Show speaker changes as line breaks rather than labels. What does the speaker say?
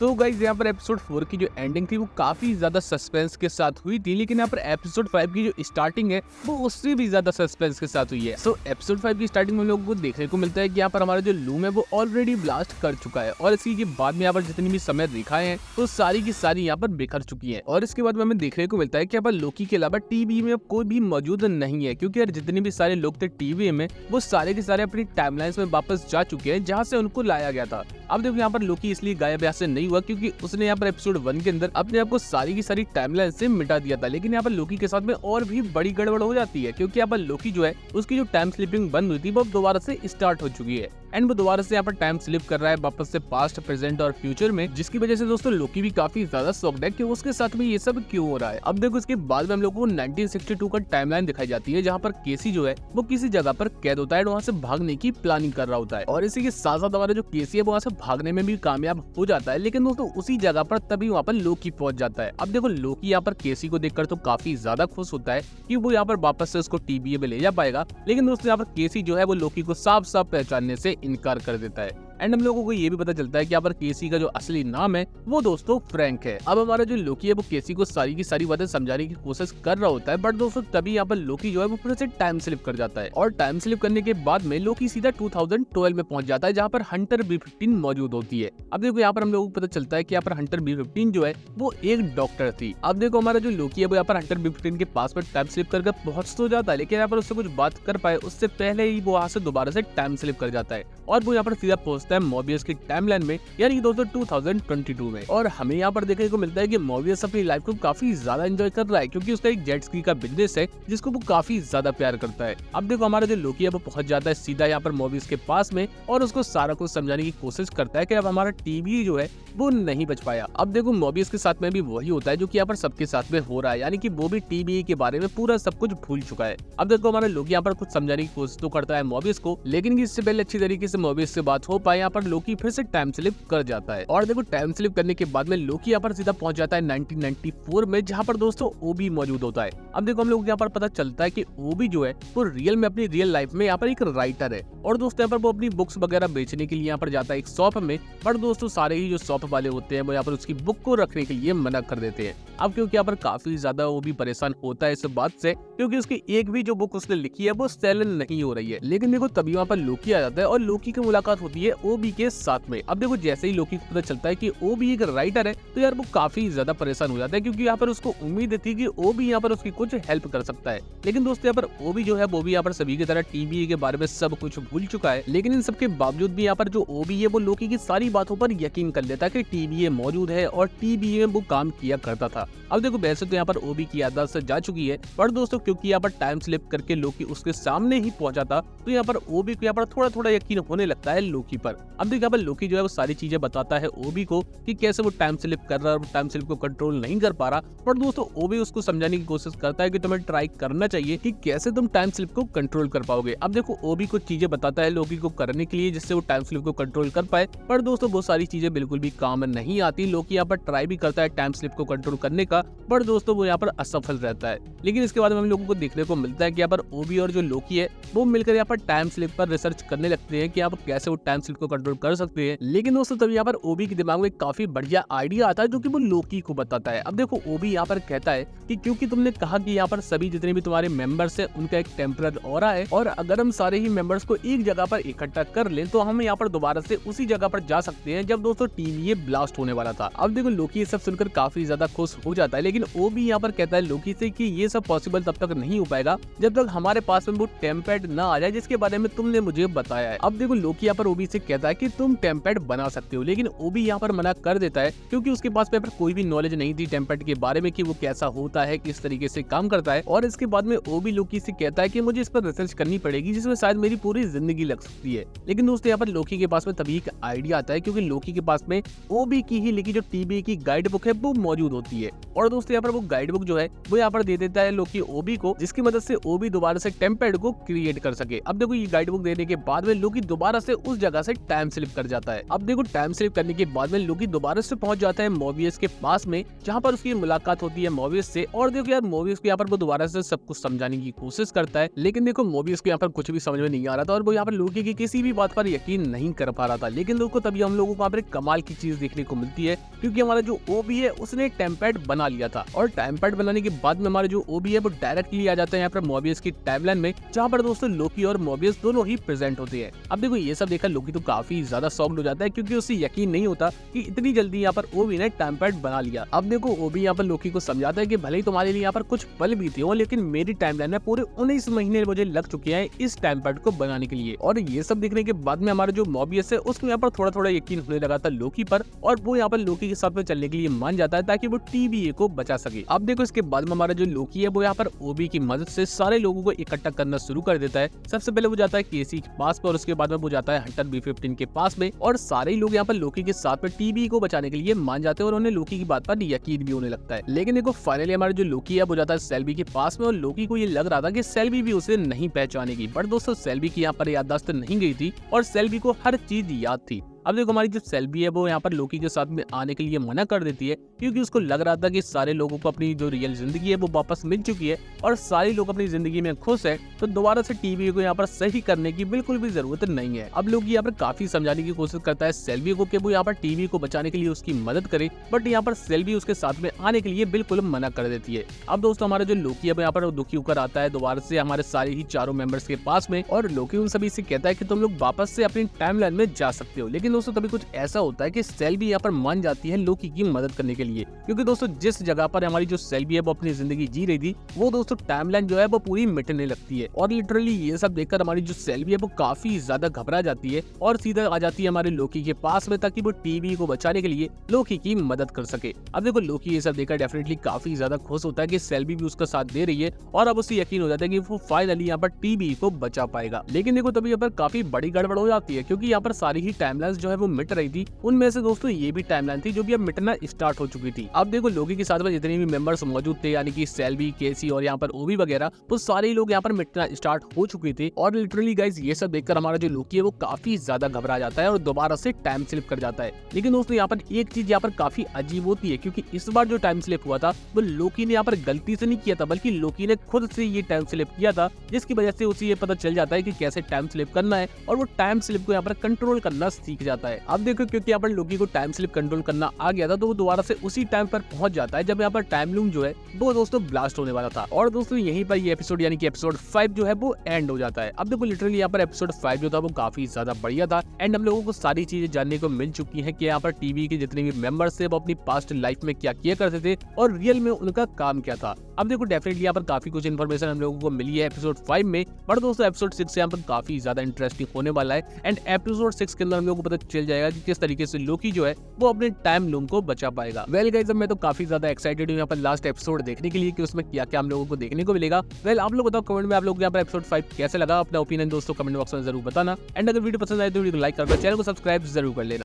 तो गाइस यहाँ पर एपिसोड 4 की जो एंडिंग थी वो काफी ज्यादा सस्पेंस के साथ हुई थी, लेकिन यहाँ पर एपिसोड 5 की जो स्टार्टिंग है वो उससे भी ज्यादा सस्पेंस के साथ हुई है। सो एपिसोड 5 की स्टार्टिंग में हम लोगों को देखने को मिलता है कि यहाँ पर हमारा जो लूम है वो ऑलरेडी ब्लास्ट कर चुका है और इसी के बाद में यहाँ पर जितनी भी समय रेखाएं हैं तो सारी की सारी यहाँ पर बिखर चुकी है। और इसके बाद में हमें देखने को मिलता है कि यहाँ पर लोकी के अलावा टीवी में अब कोई भी मौजूद नहीं है, क्योंकि यार जितने भी सारे लोग थे टीवी में वो सारे के सारे अपनी टाइमलाइंस में वापस जा चुके हैं जहाँ से उनको लाया गया था। अब देखो यहाँ पर लोकी इसलिए गायब यहाँ से नहीं हुआ क्योंकि उसने यहाँ पर एपिसोड 1 के अंदर अपने आप को सारी की सारी टाइमलाइन से मिटा दिया था। लेकिन यहाँ पर लोकी के साथ में और भी बड़ी गड़बड़ हो जाती है, क्योंकि यहाँ पर लोकी जो है उसकी जो टाइम स्लिपिंग बंद हुई थी वो दोबारा से स्टार्ट हो चुकी है एंड वो दोबारा से यहाँ पर टाइम स्लिप कर रहा है वापस से पास्ट, प्रेजेंट और फ्यूचर में, जिसकी वजह से दोस्तों लोकी भी काफी ज्यादा शॉक्ड है कि उसके साथ में ये सब क्यों हो रहा है। अब देखो इसके बाद में हम लोग को 1962 का टाइमलाइन दिखाई जाती है जहाँ पर केसी जो है वो किसी जगह पर कैद होता है, वहाँ से भागने की प्लानिंग कर रहा होता है और इसी के साथ साथ हमारा जो केसी है वो वहाँ से भागने में भी कामयाब हो जाता है। लेकिन दोस्तों उसी जगह पर तभी वहाँ पर लोकी पहुंच जाता है। अब देखो लोकी यहाँ पर केसी को देखकर तो काफी ज्यादा खुश होता है कि वो यहाँ पर वापस से उसको टीबीए में ले जा पाएगा, लेकिन दोस्तों यहाँ पर केसी जो है वो लोकी को साफ साफ पहचानने से इनकार कर देता है एंड हम लोगों को ये भी पता चलता है कि यहाँ पर केसी का जो असली नाम है वो दोस्तों फ्रैंक है। अब हमारा जो लोकी है वो केसी को सारी की सारी बातें समझाने की कोशिश कर रहा होता है, बट दोस्तों तभी यहाँ पर लोकी जो है वो फिर से टाइम स्लिप कर जाता है और टाइम स्लिप करने के बाद में लोकी सीधा 2012 में पहुंच जाता है जहाँ पर हंटर B-15 मौजूद होती है। अब देखो यहाँ पर हम लोगों को पता चलता है कि यहाँ पर हंटर B-15 जो है वो एक डॉक्टर थी। अब देखो हमारा जो लोकी है वो यहाँ पर हंटर B-15 के पास में टाइम स्लिप करके पहुंच तो जाता है, लेकिन यहाँ पर उससे कुछ बात कर पाए उससे पहले ही वो वहाँ से दोबारा से टाइम स्लिप कर जाता है और वो यहाँ पर सीधा पहुंचता है मोबियस की टाइमलाइन में, यानी कि दोस्तों 2022 में। और हमें यहाँ पर देखने को मिलता है कि मोबियस अपनी लाइफ को काफी ज्यादा एंजॉय कर रहा है, क्योंकि उसका एक जेट स्की का बिजनेस है जिसको वो काफी ज्यादा प्यार करता है। अब देखो हमारा जो लोकी है वो पहुंच जाता है सीधा यहाँ पर मोबियस के पास में और उसको सारा कुछ समझाने की कोशिश करता है कि अब हमारा टीवी जो है वो नहीं बच पाया। अब देखो मोबियस के साथ में भी वही होता है जो कि यहाँ पर सबके साथ में हो रहा है, यानी कि वो भी टीवी के बारे में पूरा सब कुछ भूल चुका है। अब देखो हमारा लोकी यहाँ पर कुछ समझाने की कोशिश तो करता है मोबियस को, लेकिन इससे पहले अच्छी तरीके से मोबियस से बात हो पाए यहाँ पर लोकी फिर से टाइम स्लिप कर जाता है। और देखो टाइम स्लिप करने के बाद में लोकी यहाँ पर सीधा पहुंच जाता है 1994 में, जहाँ पर दोस्तों ओबी मौजूद होता है। अब देखो हम लोग यहाँ पर पता चलता है कि ओबी जो है वो रियल में अपनी रियल लाइफ में यहाँ पर एक राइटर है और दोस्तों यहाँ पर वो अपनी बुक्स वगैरह बेचने के लिए यहाँ पर जाता है एक शॉप में, पर दोस्तों सारे ही जो शॉप वाले होते हैं वो यहाँ पर उसकी बुक को रखने के लिए मना कर देते हैं। अब क्योंकि यहाँ पर काफी ज्यादा वो भी परेशान होता है इस बात से, क्योंकि उसकी एक भी जो बुक उसने लिखी है वो सेल नहीं हो रही है। लेकिन देखो तभी वहाँ पर लोकी आ जाता है और लोकी की मुलाकात होती है ओबी के साथ में। अब देखो जैसे ही लोकी को पता चलता है कि ओबी एक राइटर है तो यार वो काफी ज्यादा परेशान हो जाता है, क्योंकि यहाँ पर उसको उम्मीद थी कि ओबी यहाँ पर उसकी कुछ हेल्प कर सकता है। लेकिन दोस्तों यहाँ पर ओबी जो है वो भी यहाँ पर सभी की तरह टीबीए के बारे में सब कुछ भूल चुका है। लेकिन इन सब के बावजूद भी यहाँ पर जो ओबी है वो लोकी की सारी बातों पर यकीन कर लेता है कि टीबीए मौजूद है और टीबीए में वो काम किया करता था। अब देखो वैसे तो यहाँ पर ओबी की याददाश्त जा चुकी है, पर दोस्तों क्योंकि यहाँ पर टाइम स्लिप करके लोकी उसके सामने ही पहुंचा था तो यहाँ पर ओबी को यहाँ पर थोड़ा थोड़ा यकीन होने लगता है लोकी पर। अब देखो यहाँ पर लोकी जो है वो सारी चीजें बताता है ओबी को कि कैसे वो टाइम स्लिप कर रहा है और टाइम स्लिप को कंट्रोल नहीं कर पा रहा, पर दोस्तों ओबी उसको समझाने की कोशिश करता है कि तुम्हें ट्राई करना चाहिए कि कैसे तुम टाइम स्लिप को कंट्रोल कर पाओगे। अब देखो ओबी कुछ चीजें बताता है लोकी को करने के लिए जिससे वो टाइम स्लिप को कंट्रोल कर पाए, पर दोस्तों वो सारी चीजें बिल्कुल भी काम नहीं आती। लोकी यहाँ पर ट्राई भी करता है टाइम स्लिप को कंट्रोल करने का, पर दोस्तों वो यहाँ पर असफल रहता है। लेकिन इसके बाद हम लोगों को देखने को मिलता है कि यहाँ पर ओबी और जो लोकी है वो मिलकर यहाँ पर टाइम स्लिप पर रिसर्च करने लगते हैं कि यहाँ पर कैसे वो टाइम स्लिप को कंट्रोल कर सकते हैं। लेकिन दोस्तों तब यहाँ पर ओबी के दिमाग में एक काफी बढ़िया आइडिया आता है जो कि वो लोकी को बताता है। अब देखो ओबी यहाँ पर कहता है कि क्योंकि तुमने कहा कि यहाँ पर सभी जितने भी तुम्हारे मेंबर्स हैं उनका एक टेम्परर ऑरा है और अगर हम सारे ही मेंबर्स को एक जगह पर इकट्ठा कर लें तो हम यहाँ पर दोबारा से उसी जगह पर जा सकते हैं जब दोस्तों टीवीए ब्लास्ट होने वाला था। अब देखो लोकी ये सब सुनकर काफी ज्यादा खुश हो जाता है, लेकिन ओबी यहाँ पर कहता है लोकी से कि ये सब पॉसिबल तब तक नहीं हो पाएगा जब तक हमारे पास में वो टेम्पैड ना आ जाए जिसके बारे में तुमने मुझे बताया है। अब देखो लोकी यहाँ पर ओबी से कहता है कि तुम टेम्पैड बना सकते हो, लेकिन ओबी यहाँ पर मना कर देता है क्योंकि उसके पास में कोई भी नॉलेज नहीं थी टेम्पैड के बारे में कि वो कैसा होता है, किस तरीके से काम करता है। और इसके बाद में ओबी लोकी से कहता है कि मुझे इस पर रिसर्च करनी पड़ेगी जिसमें शायद मेरी पूरी जिंदगी लग सकती है। लेकिन दोस्तों यहाँ पर लोकी के पास में तभी एक आइडिया आता है क्योंकि लोकी के पास में ओबी की ही लिखी जो टीबीए की गाइड बुक है वो मौजूद होती है और दोस्तों यहाँ पर वो गाइड बुक जो है वो यहाँ पर दे देता है लोकी ओबी को, जिसकी मदद से ओबी दोबारा से टेम्पैड को क्रिएट कर सके। अब देखो ये गाइड बुक देने के बाद में लोकी दोबारा से उस जगह से टाइम स्लिप कर जाता है। अब देखो टाइम स्लिप करने के बाद में लोकी दोबारा से पहुंच जाता है मोबियस के पास में, जहाँ पर उसकी मुलाकात होती है मोबियस से। और देखो यार मोबियस को यहाँ पर वो दोबारा से सब कुछ समझाने की कोशिश करता है, लेकिन देखो मोबियस को यहाँ पर कुछ भी समझ में नहीं आ रहा था और वो यहाँ पर लोकी की किसी भी बात पर यकीन नहीं कर पा रहा था। लेकिन दोस्तों तभी हम लोगों को यहाँ पर एक कमाल की चीज देखने को मिलती है, क्योंकि हमारा जो ओबी है उसने टाइम पैड बना लिया था। और टाइम पैड बनाने के बाद में हमारे जो ओबी है वो डायरेक्टली आ जाता है यहाँ पर मोबियस की टाइमलाइन में, जहाँ पर दोस्तों लोकी और मोबियस दोनों ही प्रेजेंट होते हैं। अब देखो ये सब देखकर लोकी तो काफी ज्यादा शॉक्ड हो जाता है, क्योंकि उसे यकीन नहीं होता कि इतनी जल्दी यहाँ पर ओबी ने टाइम पैड बना लिया। अब देखो ओबी यहाँ पर लोकी को समझाता है कि भले ही तुम्हारे लिए यहाँ पर कुछ पल बीते हो, लेकिन मेरी टाइमलाइन में पूरे 19 महीने मुझे लग चुके हैं इस टाइम पैड को बनाने के लिए। और ये सब देखने के बाद में हमारा जो मोबियस है उसको यहाँ पर थोड़ा थोड़ा यकीन होने लगा था लोकी पर, और वो यहाँ पर लोकी के साथ में चलने के लिए मान जाता है ताकि वो टीबीए को बचा सके। अब देखो इसके बाद में हमारा जो लोकी है वो यहाँ पर ओबी की मदद से सारे लोगों को इकट्ठा करना शुरू कर देता है। सबसे पहले वो जाता है केसी के पास में, और उसके बाद में वो जाता है हंटर B-15 के पास में, और सारे लोग यहाँ पर लोकी के साथ में टीबी को बचाने के लिए मान जाते हैं और उन्हें लोकी की बात पर यकीन भी होने लगता है। लेकिन देखो फाइनली हमारा जो लोकी है वो जाता है सेल्बी के पास में, और लोकी को ये लग रहा था कि सेल्बी भी उसे नहीं पहचानेगी, बट दोस्तों सेल्बी की यहाँ पर याददाश्त नहीं गई थी और सेल्बी को हर चीज याद थी। अब देखो हमारी जो सेल्बी है वो यहाँ पर लोकी के साथ में आने के लिए मना कर देती है, क्योंकि उसको लग रहा था कि सारे लोगों को अपनी जो रियल जिंदगी है वो वापस मिल चुकी है और सारे लोग अपनी जिंदगी में खुश है, तो दोबारा से टीवी को यहाँ पर सही करने की बिल्कुल भी जरूरत नहीं है। अब लोकी यहाँ पर काफी समझाने की कोशिश करता है सेल्बी को कि वो यहाँ पर टीवी को बचाने के लिए उसकी मदद करे, बट यहाँ पर सेल्बी उसके साथ में आने के लिए बिल्कुल मना कर देती है। अब दोस्तों हमारा जो लोकी है यहाँ पर दुखी होकर आता है दोबारा से हमारे सारे ही चारों मेंबर्स के पास में, और लोकी उन सभी से कहता है कि तुम लोग वापस से अपनी टाइमलाइन में जा सकते हो। लेकिन दोस्तों तभी कुछ ऐसा होता है कि सेल्बी यहाँ पर मान जाती है लोकी की मदद करने के लिए, क्योंकि दोस्तों जिस जगह पर हमारी जो सेल्बी है वो अपनी जिंदगी जी रही थी वो दोस्तों टाइमलाइन जो है वो पूरी मिटने लगती है। और लिटरली ये सब देखकर हमारी जो सेल्बी है वो काफी ज्यादा घबरा जाती है और सीधा आ जाती है हमारे लोकी के पास में, ताकि वो टीवी को बचाने के लिए लोकी की मदद कर सके। अब देखो लोकी ये सब देखकर डेफिनेटली काफी ज्यादा खुश होता है कि सेल्बी भी उसका साथ दे रही है, और अब उसे यकीन हो जाता है कि वो फाइनली यहाँ पर टीवी को बचा पाएगा। लेकिन देखो तभी यहाँ पर काफी बड़ी गड़बड़ हो जाती है, क्योंकि यहाँ पर सारी ही टाइमलाइंस जो है वो मिट रही थी, उनमें से दोस्तों ये भी टाइमलाइन थी जो भी अब मिटना स्टार्ट हो चुकी थी। अब देखो लोकी के साथ में जितने भी मेंबर्स मौजूद थे, यानी कि सेल्बी, केसी और यहाँ पर ओबी वगैरह, वो सारे लोग यहाँ पर मिटना स्टार्ट हो चुके थे। और लिटरली गाइस ये सब देखकर हमारा जो लोकी है वो काफी ज्यादा घबरा जाता है और दोबारा से टाइम स्लिप कर जाता है। लेकिन दोस्तों यहाँ पर एक चीज यहाँ पर काफी अजीब होती है, क्योंकि इस बार जो टाइम स्लिप हुआ था वो लोकी ने यहाँ पर गलती से नहीं किया था, बल्कि लोकी ने खुद से ये टाइम स्लिप किया था, जिसकी वजह से उसे ये पता चल जाता है कि कैसे टाइम स्लिप करना है, और वो टाइम स्लिप को यहाँ पर कंट्रोल करना सीख जाता है। अब देखो क्योंकि यहाँ पर लोकी को टाइम स्लिप कंट्रोल करना आ गया था, तो वो दोबारा से उसी टाइम पर पहुंच जाता है जब यहाँ पर टाइम लूम जो है वो दोस्तों ब्लास्ट होने वाला था। और दोस्तों यहीं पर ये एपिसोड यानी कि एपिसोड 5 जो है वो एंड हो जाता है। अब देखो लिटरली यहाँ पर एपिसोड 5 जो था वो काफी ज्यादा बढ़िया था, एंड हम लोगों को सारी चीजें जानने को मिल चुकी हैं कि यहाँ पर टीवी के जितने भी मेंबर्स थे वो अपनी पास्ट लाइफ में क्या किया करते थे और रियल में उनका काम क्या था। अब देखो डेफिनेटली यहाँ पर काफी कुछ इन्फॉर्मेशन हम लोगों को मिली है एपिसोड 5 में, बट दोस्तों एपिसोड 6 यहाँ पर काफी ज्यादा इंटरेस्टिंग होने वाला है, एंड एपिसोड 6 के अंदर हम लोगों को पता चल जाएगा कि किस तरीके से लोकी जो है वो अपने टाइम लूम को बचा पाएगा। वेल गाइस अब मैं तो काफी ज्यादा एक्साइटेड हूँ यहाँ पर लास्ट एपिसोड देखने के लिए कि उसमें क्या क्या हम लोगों को देखने को मिलेगा। वेल आप लोग बताओ कमेंट में आप लोगों को यहाँ पर एपिसोड 5 कैसे लगा, अपना ओपिनियन दोस्तों कमेंट बॉक्स में जरूर बताना, एंड अगर वीडियो पसंद आए तो वीडियो को लाइक कर चैनल को सब्सक्राइब जरूर कर लेना।